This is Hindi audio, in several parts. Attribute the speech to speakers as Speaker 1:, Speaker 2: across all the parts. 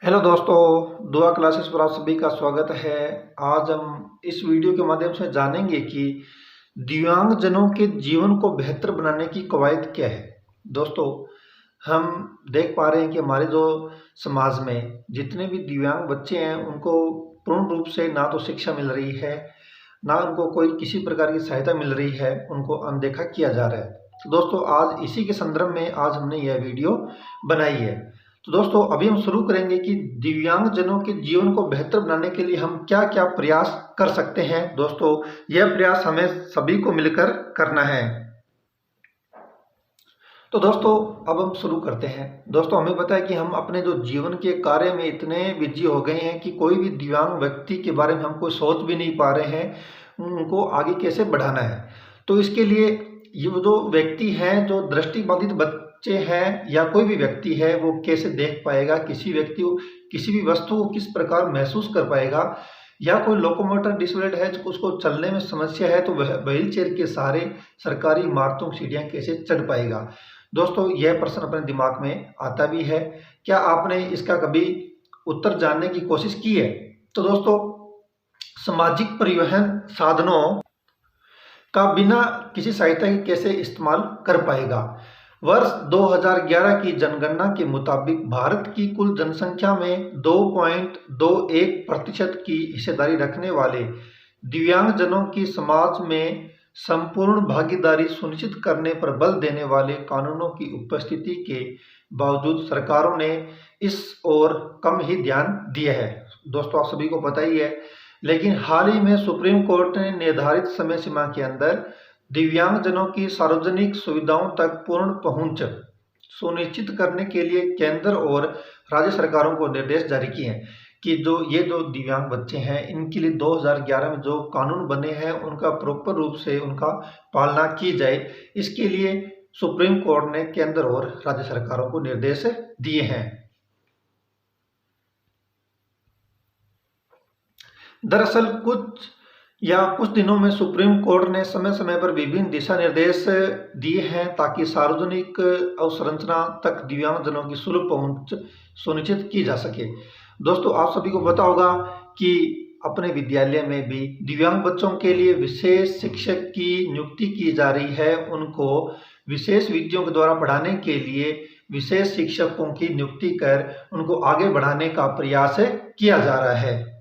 Speaker 1: हेलो दोस्तों, दुआ क्लासेस पर आप सभी का स्वागत है। आज हम इस वीडियो के माध्यम से जानेंगे कि दिव्यांगजनों के जीवन को बेहतर बनाने की कवायद क्या है। दोस्तों, हम देख पा रहे हैं कि हमारे जो समाज में जितने भी दिव्यांग बच्चे हैं उनको पूर्ण रूप से ना तो शिक्षा मिल रही है, ना उनको कोई किसी प्रकार की सहायता मिल रही है, उनको अनदेखा किया जा रहा है। तो दोस्तों, आज इसी के संदर्भ में आज हमने यह वीडियो बनाई है। तो दोस्तों, अभी हम शुरू करेंगे कि दिव्यांगजनों के जीवन को बेहतर बनाने के लिए हम क्या क्या प्रयास कर सकते हैं। दोस्तों, यह प्रयास हमें सभी को मिलकर करना है। तो दोस्तों, अब हम शुरू करते हैं। दोस्तों, हमें पता है कि हम अपने जो जीवन के कार्य में इतने बिजी हो गए हैं कि कोई भी दिव्यांग व्यक्ति के बारे में हम कोई सोच भी नहीं पा रहे हैं उनको आगे कैसे बढ़ाना है। तो इसके लिए ये जो व्यक्ति हैं, जो दृष्टिबाधित बच्चे हैं या कोई भी व्यक्ति है, वो कैसे देख पाएगा, किसी व्यक्ति को किसी भी वस्तु को किस प्रकार महसूस कर पाएगा, या कोई लोकोमोटर डिसेबल्ड है उसको चलने में समस्या है तो वह व्हील चेयर के सहारे सरकारी इमारतों की सीढ़ियाँ कैसे चढ़ पाएगा। दोस्तों, यह प्रश्न अपने दिमाग में आता भी है। क्या आपने इसका कभी उत्तर जानने की कोशिश की है? तो दोस्तों, सामाजिक परिवहन साधनों का बिना किसी सहायता के कैसे इस्तेमाल कर पाएगा। वर्ष 2011 की जनगणना के मुताबिक भारत की कुल जनसंख्या में 2.21% की हिस्सेदारी रखने वाले दिव्यांगजनों की समाज में संपूर्ण भागीदारी सुनिश्चित करने पर बल देने वाले कानूनों की उपस्थिति के बावजूद सरकारों ने इस ओर कम ही ध्यान दिया है। दोस्तों, आप सभी को पता ही है, लेकिन हाल ही में सुप्रीम कोर्ट ने निर्धारित समय सीमा के अंदर दिव्यांगजनों की सार्वजनिक सुविधाओं तक पूर्ण पहुंच सुनिश्चित करने के लिए केंद्र और राज्य सरकारों को निर्देश जारी किए हैं कि जो दिव्यांग बच्चे हैं, इनके लिए 2011 में जो कानून बने हैं उनका प्रॉपर रूप से उनका पालना की जाए। इसके लिए सुप्रीम कोर्ट ने केंद्र और राज्य सरकारों को निर्देश दिए हैं। दरअसल कुछ दिनों में सुप्रीम कोर्ट ने समय समय पर विभिन्न दिशा निर्देश दिए हैं ताकि सार्वजनिक अवसंरचना तक दिव्यांगजनों की सुलभ पहुंच सुनिश्चित की जा सके। दोस्तों, आप सभी को पता होगा कि अपने विद्यालय में भी दिव्यांग बच्चों के लिए विशेष शिक्षक की नियुक्ति की जा रही है। उनको विशेष विधियों के द्वारा पढ़ाने के लिए विशेष शिक्षकों की नियुक्ति कर उनको आगे बढ़ाने का प्रयास किया जा रहा है।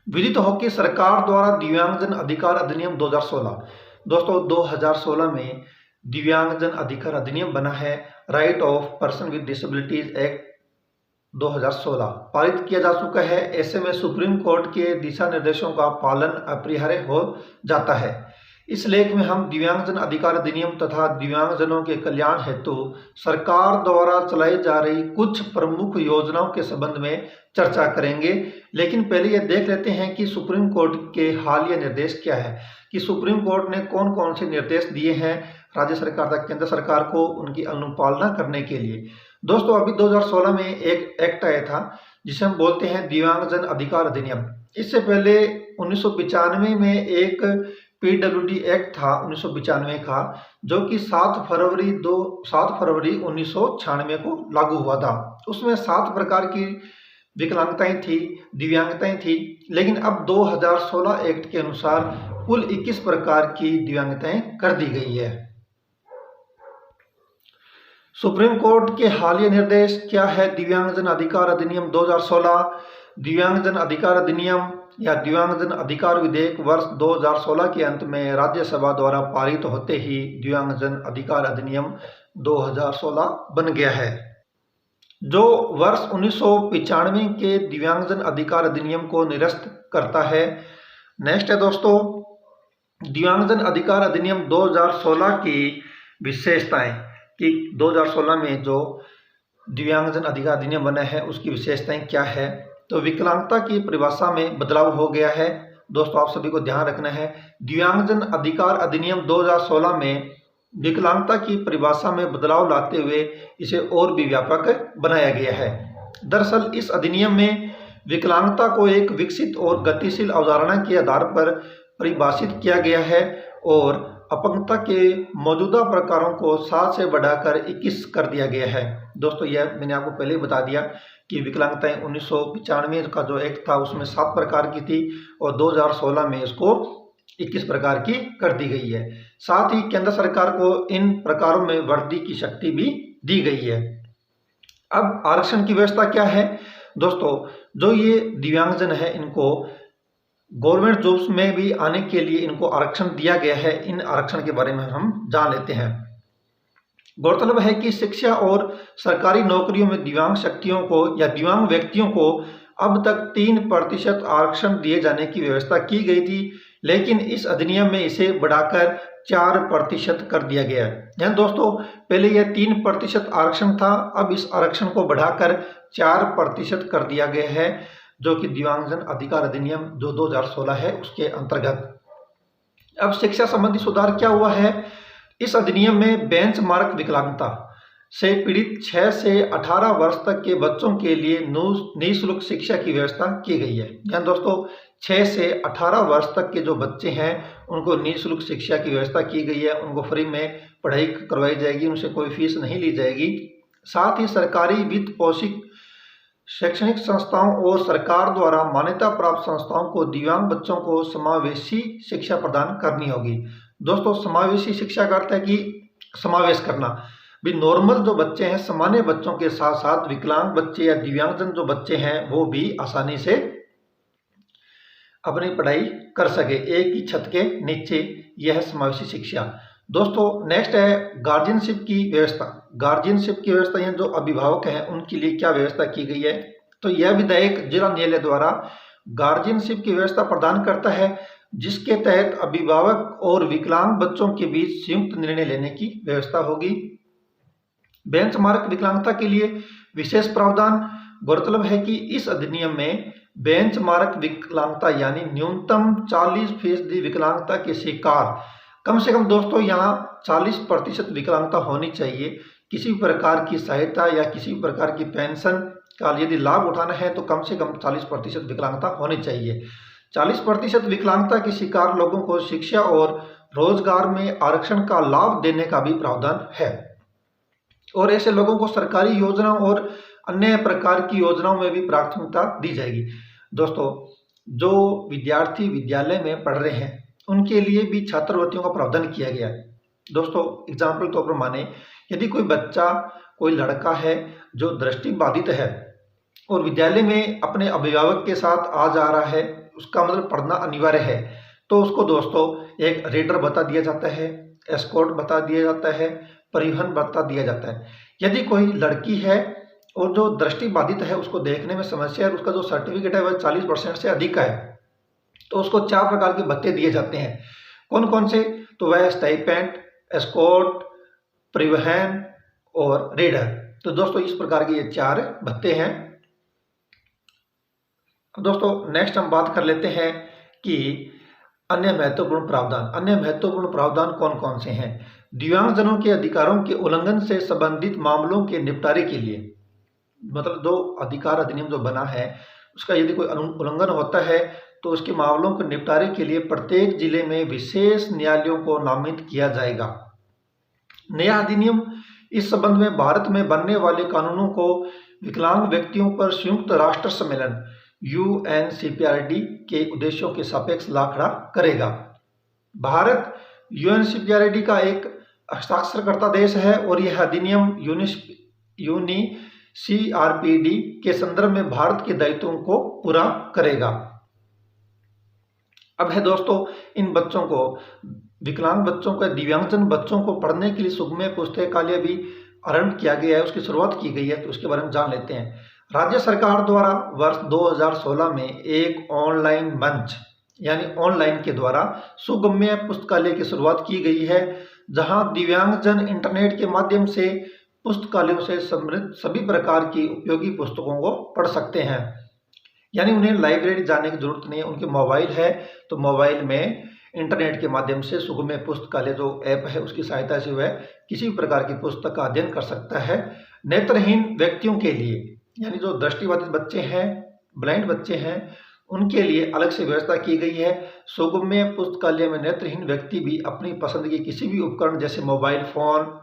Speaker 1: विदित हो कि सरकार द्वारा दिव्यांगजन अधिकार अधिनियम 2016, दोस्तों 2016 में दिव्यांगजन अधिकार अधिनियम बना है। Right of person with disabilities act 2016 पारित किया जा चुका है। ऐसे में सुप्रीम कोर्ट के दिशा निर्देशों का पालन अपरिहार्य हो जाता है। इस लेख में हम दिव्यांगजन अधिकार अधिनियम तथा दिव्यांगजनों के कल्याण हेतु सरकार द्वारा चलाई जा रही कुछ प्रमुख योजनाओं के संबंध में चर्चा करेंगे। लेकिन पहले यह देख लेते हैं कि सुप्रीम कोर्ट के हालिया निर्देश क्या है, कि सुप्रीम कोर्ट ने कौन कौन से निर्देश दिए हैं राज्य सरकार तक केंद्र सरकार को उनकी अनुपालना करने के लिए। दोस्तों, अभी 2016 में एक एक्ट आया था जिसे हम बोलते हैं दिव्यांगजन अधिकार अधिनियम। इससे पहले 1995 में एक PWD एक्ट था 1995 का, जो कि 7 फरवरी 1996 को लागू हुआ था। उसमें 7 प्रकार की विकलांगताएं थी, दिव्यांगताएं थी। लेकिन अब 2016 एक्ट के अनुसार कुल 21 प्रकार की दिव्यांगताएं कर दी गई है। सुप्रीम कोर्ट के हालिया निर्देश क्या है? दिव्यांगजन अधिकार अधिनियम 2016, दिव्यांगजन अधिकार अधिनियम या दिव्यांगजन अधिकार विधेयक वर्ष 2016 के अंत में राज्यसभा द्वारा पारित होते ही दिव्यांगजन अधिकार अधिनियम 2016 बन गया है, जो वर्ष 1995 के दिव्यांगजन अधिकार अधिनियम को निरस्त करता है। नेक्स्ट है दोस्तों, दिव्यांगजन अधिकार अधिनियम 2016 की विशेषताएं, कि 2016 में जो दिव्यांगजन अधिकार अधिनियम बना है उसकी विशेषताएं क्या है। तो विकलांगता की परिभाषा में बदलाव हो गया है। दोस्तों, आप सभी को ध्यान रखना है, दिव्यांगजन अधिकार अधिनियम 2016 में विकलांगता की परिभाषा में बदलाव लाते हुए इसे और भी व्यापक बनाया गया है। दरअसल इस अधिनियम में विकलांगता को एक विकसित और गतिशील अवधारणा के आधार पर परिभाषित किया गया है और अपंगता के मौजूदा प्रकारों को 7 से बढ़ाकर 21 कर दिया गया है। दोस्तों यह मैंने आपको पहले ही बता दिया कि विकलांगताएं 1995 का जो एक्ट था उसमें 7 प्रकार की थी और 2016 में इसको 21 प्रकार की कर दी गई है। साथ ही केंद्र सरकार को इन प्रकारों में वृद्धि की शक्ति भी दी गई है। अब आरक्षण की व्यवस्था क्या है दोस्तों, जो ये दिव्यांगजन है इनको गवर्नमेंट जॉब्स में भी आने के लिए इनको आरक्षण दिया गया है। इन आरक्षण के बारे में हम जान लेते हैं। गौरतलब है कि शिक्षा और सरकारी नौकरियों में दिव्यांग शक्तियों को या दिव्यांग व्यक्तियों को अब तक 3% आरक्षण दिए जाने की व्यवस्था की गई थी, लेकिन इस अधिनियम में इसे बढ़ाकर 4% कर दिया गया है। यानी दोस्तों पहले यह 3% आरक्षण था, अब इस आरक्षण को बढ़ाकर 4% कर दिया गया है, जो कि दिव्यांगजन अधिकार अधिनियम जो 2016 है उसके अंतर्गत। अब शिक्षा संबंधी सुधार क्या हुआ है, इस अधिनियम में बेंचमार्क विकलांगता से पीड़ित 6 से 18 वर्ष तक के बच्चों के लिए निःशुल्क शिक्षा की व्यवस्था की गई है। यानी दोस्तों 6 से 18 वर्ष तक के जो बच्चे हैं उनको निःशुल्क शिक्षा की व्यवस्था की गई है। उनको फ्री में पढ़ाई करवाई जाएगी, उनसे कोई फीस नहीं ली जाएगी। साथ ही सरकारी वित्त पोषित शैक्षणिक संस्थाओं और सरकार द्वारा मान्यता प्राप्त संस्थाओं को दिव्यांग बच्चों को समावेशी शिक्षा प्रदान करनी होगी। दोस्तों समावेशी शिक्षा का अर्थ है कि समावेश करना भी, नॉर्मल जो बच्चे हैं सामान्य बच्चों के साथ साथ विकलांग बच्चे या दिव्यांगजन जो बच्चे हैं वो भी आसानी से अपनी पढ़ाई कर सके एक ही छत के नीचे। यह है समावेशी शिक्षा। दोस्तों नेक्स्ट है गार्जियनशिप की व्यवस्था। गार्जियनशिप की व्यवस्था यानी जो अभिभावक हैं उनके लिए क्या व्यवस्था की गई है, तो यह विधेयक जिला न्यायालय द्वारा गार्जियनशिप की व्यवस्था प्रदान करता है, जिसके तहत अभिभावक और विकलांग बच्चों के बीच संयुक्त निर्णय लेने की व्यवस्था होगी। बेंचमार्क विकलांगता के लिए विशेष प्रावधान। गौरतलब है कि इस अधिनियम में बेंचमार्क विकलांगता यानी न्यूनतम 40% विकलांगता के शिकार, कम से कम दोस्तों यहाँ 40% विकलांगता होनी चाहिए। किसी प्रकार की सहायता या किसी प्रकार की पेंशन का यदि लाभ उठाना है तो कम से कम 40% विकलांगता होनी चाहिए। 40% विकलांगता के शिकार लोगों को शिक्षा और रोजगार में आरक्षण का लाभ देने का भी प्रावधान है और ऐसे लोगों को सरकारी योजनाओं और अन्य प्रकार की योजनाओं में भी प्राथमिकता दी जाएगी। दोस्तों जो विद्यार्थी विद्यालय में पढ़ रहे हैं उनके लिए भी छात्रवृत्तियों का प्रावधान किया गया है। दोस्तों एग्जाम्पल तौर पर माने यदि कोई बच्चा, कोई लड़का है जो दृष्टि बाधित है और विद्यालय में अपने अभिभावक के साथ आ जा रहा है, उसका मतलब पढ़ना अनिवार्य है, तो उसको दोस्तों एक रीडर बता दिया जाता है, एस्कॉर्ट बता दिया जाता है, परिवहन बता दिया जाता है। यदि कोई लड़की है और जो दृष्टि बाधित है उसको देखने में समस्या है, उसका जो सर्टिफिकेट है वह 40% से अधिक का है, तो उसको 4 प्रकार के भत्ते दिए जाते हैं। कौन कौन से, तो वह स्टाइपेंड, एस्कॉर्ट, परिवहन और रीडर। तो दोस्तों इस प्रकार के ये 4 भत्ते हैं। दोस्तों नेक्स्ट हम बात कर लेते हैं कि अन्य महत्वपूर्ण प्रावधान। अन्य महत्वपूर्ण प्रावधान कौन कौन से हैं। दिव्यांगजनों के अधिकारों के उल्लंघन से संबंधित मामलों के निपटारे के लिए, मतलब जो अधिकार अधिनियम जो बना है उसका यदि कोई उल्लंघन होता है तो उसके मामलों के निपटारे के लिए प्रत्येक जिले में विशेष न्यायालयों को नामित किया जाएगा। नया अधिनियम इस संबंध में भारत में बनने वाले कानूनों को विकलांग व्यक्तियों पर संयुक्त राष्ट्र सम्मेलन UNCPRD के उद्देश्यों के सापेक्ष ला खड़ा करेगा। भारत UNCPRD का एक हस्ताक्षरकर्ता देश है और यह अधिनियम UNCRPD के संदर्भ में भारत के दायित्वों को पूरा करेगा। अब है दोस्तों इन बच्चों को, विकलांग बच्चों को, दिव्यांगजन बच्चों को पढ़ने के लिए सुगम्य पुस्तकालय भी आरंभ किया गया है, उसकी शुरुआत की गई है, तो उसके बारे में जान लेते हैं। राज्य सरकार द्वारा वर्ष 2016 में एक ऑनलाइन मंच यानी ऑनलाइन के द्वारा सुगम्य पुस्तकालय की शुरुआत की गई है, जहां दिव्यांगजन इंटरनेट के माध्यम से पुस्तकालयों से समृद्ध सभी प्रकार की उपयोगी पुस्तकों को पढ़ सकते हैं। यानी उन्हें लाइब्रेरी जाने की जरूरत नहीं है, उनके मोबाइल है तो मोबाइल में इंटरनेट के माध्यम से सुगम्य पुस्तकालय जो ऐप है उसकी सहायता से वह किसी भी प्रकार की पुस्तक का अध्ययन कर सकता है। नेत्रहीन व्यक्तियों के लिए यानी जो दृष्टिबाधित बच्चे हैं, ब्लाइंड बच्चे हैं, उनके लिए अलग से व्यवस्था की गई है। सुगम्य पुस्तकालय में नेत्रहीन व्यक्ति भी अपनी पसंद के किसी भी उपकरण जैसे मोबाइल फोन,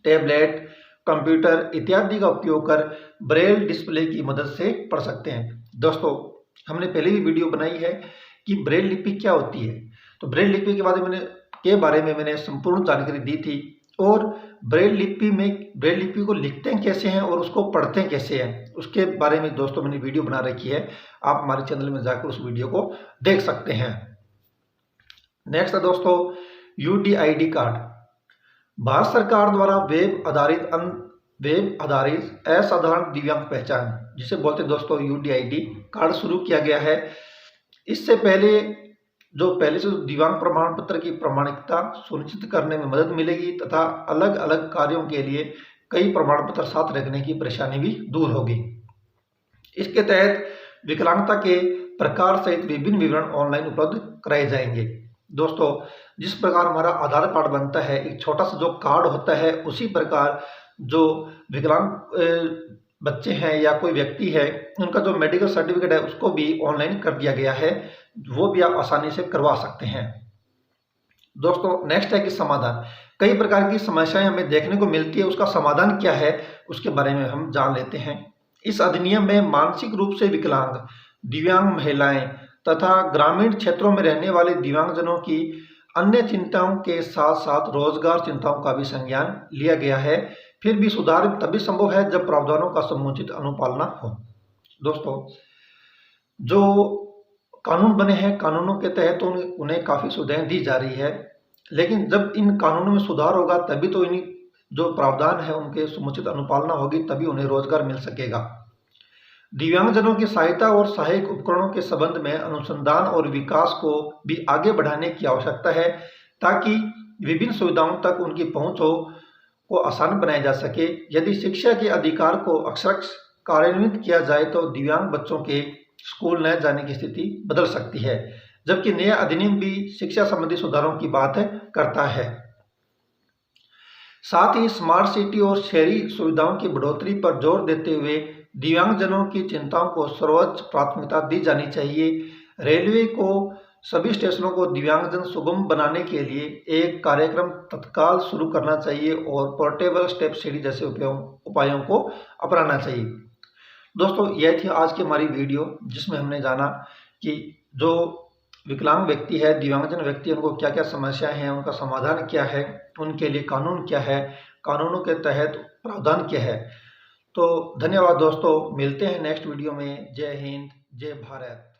Speaker 1: टैबलेट, कंप्यूटर इत्यादि का उपयोग कर ब्रेल डिस्प्ले की मदद से पढ़ सकते हैं। दोस्तों, हमने पहले भी वीडियो बनाई है कि ब्रेल लिपि क्या होती है। तो ब्रेल लिपि के बारे में मैंने संपूर्ण जानकारी दी थी, और ब्रेल लिपि को लिखते हैं कैसे हैं और उसको पढ़ते हैं कैसे हैं, उसके बारे में दोस्तों मैंने वीडियो बना रखी है। आप हमारे चैनल में जाकर उस वीडियो को देख सकते हैं। नेक्स्ट है दोस्तों UDID कार्ड। भारत सरकार द्वारा वेब आधारित असाधारण दिव्यांग पहचान, जिसे बोलते हैं दोस्तों UDID कार्ड शुरू किया गया है। इससे पहले से दिव्यांग प्रमाण पत्र की प्रामाणिकता सुनिश्चित करने में मदद मिलेगी तथा अलग अलग कार्यों के लिए कई प्रमाण पत्र साथ रखने की परेशानी भी दूर होगी। इसके तहत विकलांगता के प्रकार सहित विभिन्न विवरण ऑनलाइन उपलब्ध कराए जाएंगे। दोस्तों, जिस प्रकार हमारा आधार कार्ड बनता है, एक छोटा सा जो कार्ड होता है, उसी प्रकार जो विकलांग बच्चे हैं या कोई व्यक्ति है, उनका जो मेडिकल सर्टिफिकेट है उसको भी ऑनलाइन कर दिया गया है, वो भी आप आसानी से करवा सकते हैं। दोस्तों, नेक्स्ट है कि समाधान। कई प्रकार की समस्याएं हमें देखने को मिलती है, उसका समाधान क्या है उसके बारे में हम जान लेते हैं। इस अधिनियम में मानसिक रूप से विकलांग, दिव्यांग महिलाएं तथा ग्रामीण क्षेत्रों में रहने वाले दिव्यांगजनों की अन्य चिंताओं के साथ साथ रोजगार चिंताओं का भी संज्ञान लिया गया है। फिर भी सुधार तभी संभव है जब प्रावधानों का समुचित अनुपालना हो। दोस्तों, जो कानून बने हैं, कानूनों के तहत उन्हें काफ़ी सुविधाएं दी जा रही है, लेकिन जब इन कानूनों में सुधार होगा तभी तो इन जो प्रावधान है उनके समुचित अनुपालना होगी, तभी उन्हें रोजगार मिल सकेगा। दिव्यांगजनों की सहायता और सहायक उपकरणों के संबंध में अनुसंधान और विकास को भी आगे बढ़ाने की आवश्यकता है, ताकि विभिन्न सुविधाओं तक उनकी पहुंच को आसान बनाया जा सके। यदि शिक्षा के अधिकार को अक्षरशः कार्यान्वित किया जाए तो दिव्यांग बच्चों के स्कूल न जाने की स्थिति बदल सकती है, जबकि नया अधिनियम भी शिक्षा संबंधी सुधारों की बात करता है। साथ ही स्मार्ट सिटी और शहरी सुविधाओं की बढ़ोतरी पर जोर देते हुए दिव्यांगजनों की चिंताओं को सर्वोच्च प्राथमिकता दी जानी चाहिए। रेलवे को सभी स्टेशनों को दिव्यांगजन सुगम बनाने के लिए एक कार्यक्रम तत्काल शुरू करना चाहिए और पोर्टेबल स्टेप सीढ़ी जैसे उपायों को अपनाना चाहिए। दोस्तों, यह थी आज की हमारी वीडियो, जिसमें हमने जाना कि जो विकलांग व्यक्ति है, दिव्यांगजन व्यक्ति है, उनको क्या क्या समस्याएं हैं, उनका समाधान क्या है, उनके लिए कानून क्या है, कानूनों के तहत प्रावधान क्या है। तो धन्यवाद दोस्तों, मिलते हैं नेक्स्ट वीडियो में। जय हिंद, जय भारत।